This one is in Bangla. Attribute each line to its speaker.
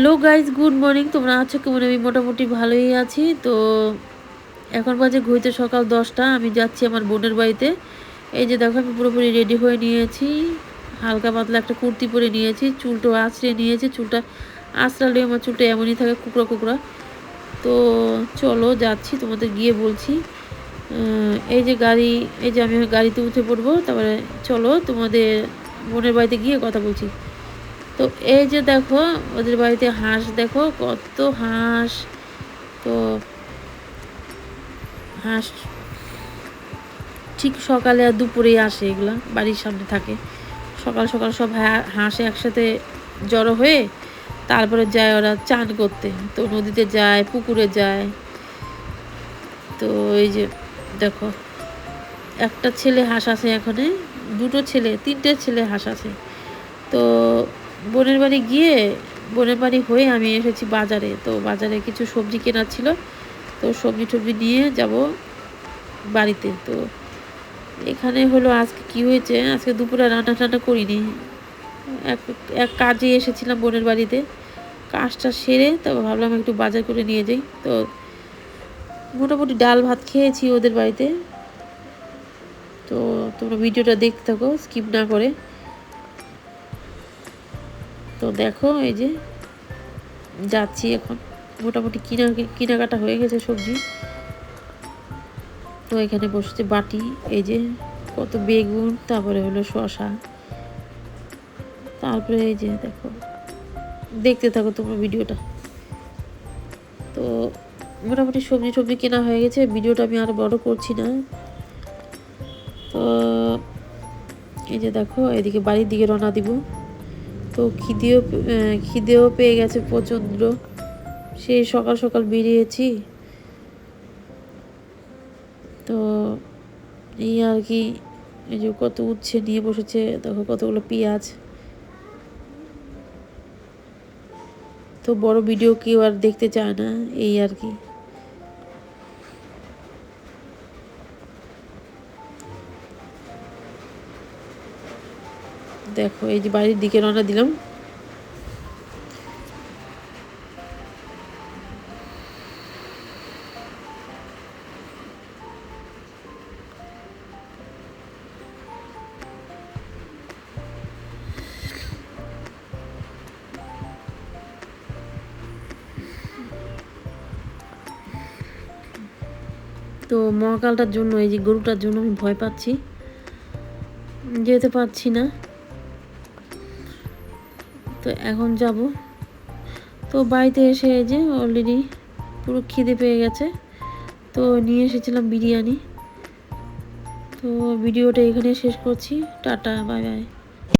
Speaker 1: Hello guys, good morning. তোমরা আছো কেমন? আমি মোটামুটি ভালোই আছি। তো এখন বাজে ঘুরতে সকাল 10টা। আমি যাচ্ছি আমার বোনের বাড়িতে। এই যে দেখো, আমি পুরোপুরি রেডি হয়ে নিয়েছি। হালকা পাতলা একটা কুর্তি পরে নিয়েছি, চুলটা আঁচড়ে নিয়েছি। চুলটা আঁচড়ালে আমার চুলটা এমনই থাকে, কুকড়া কুকড়া। তো চলো যাচ্ছি, তোমাদের গিয়ে বলছি। এই যে গাড়ি, এই যে আমি গাড়িতে উঠে পড়বো, তারপরে চলো তোমাদের বোনের বাড়িতে গিয়ে কথা বলছি। তো এই যে দেখো, ওদের বাড়িতে হাঁস, দেখো কত হাঁস। তো হাঁস ঠিক সকালে আর দুপুরেই আসে, এগুলা বাড়ির সামনে থাকে। সকাল সকাল সব হাঁস একসাথে জড়ো হয়ে তারপরে যায় ওরা চান করতে। তো নদীতে যায়, পুকুরে যায়। তো এই যে দেখো, একটা ছেলে হাঁস আছে এখানে, দুটো ছেলে, তিনটে ছেলে হাঁস আছে। তো বোনের বাড়ি গিয়ে, বোনের বাড়ি হয়ে আমি এসেছি বাজারে। তো বাজারে কিছু সবজি কেনার ছিল, তো সবজি টবজি নিয়ে যাব বাড়িতে। তো এখানে হলো আজকে কি হয়েছে, আজকে দুপুরে রান্না টান্না করিনি। এক এক কাজে এসেছিলাম বোনের বাড়িতে, কাজটা সেরে তবে ভাবলাম একটু বাজার করে নিয়ে যাই। তো মোটামুটি ডাল ভাত খেয়েছি ওদের বাড়িতে। তো তোমরা ভিডিওটা দেখতে থাকো, স্কিপ না করে। তো দেখো, এই যে যাচ্ছি এখন। মোটামুটি কেনাকাটা হয়ে গেছে সবজি। তো এখানে বসেছে বাটি, এই যে কত বেগুন, তারপরে হলো শসা, তারপরে এই যে দেখো, দেখতে থাকো তোমরা ভিডিওটা। তো মোটামুটি সবজি কেনা হয়ে গেছে, ভিডিওটা আমি আর বড় করছি না। তো এই যে দেখো, এদিকে বাড়ির দিকে রওনা দিব। তো খিদেও পেয়ে গেছে প্রচণ্ড, সেই সকাল সকাল বেরিয়েছি। তো এই আর কি, এই যে কত উচ্ছে নিয়ে বসেছে, দেখো কতগুলো পেঁয়াজ। তো বড় ভিডিও কেউ আর দেখতে চায় না, এই আর কি। দেখো, এই যে বাড়ির দিকে রওনা দিলাম। তো মহাকালটার জন্য, এই যে গরুটার জন্য আমি ভয় পাচ্ছি, যেতে পারছি না। তো এখন যাব। তো বাড়িতে এসে এই যে অলরেডি পুরো খিদে পেয়ে গেছে। তো নিয়ে এসেছিলাম বিরিয়ানি। তো ভিডিওটা এখানে শেষ করছি। Tata, bye bye.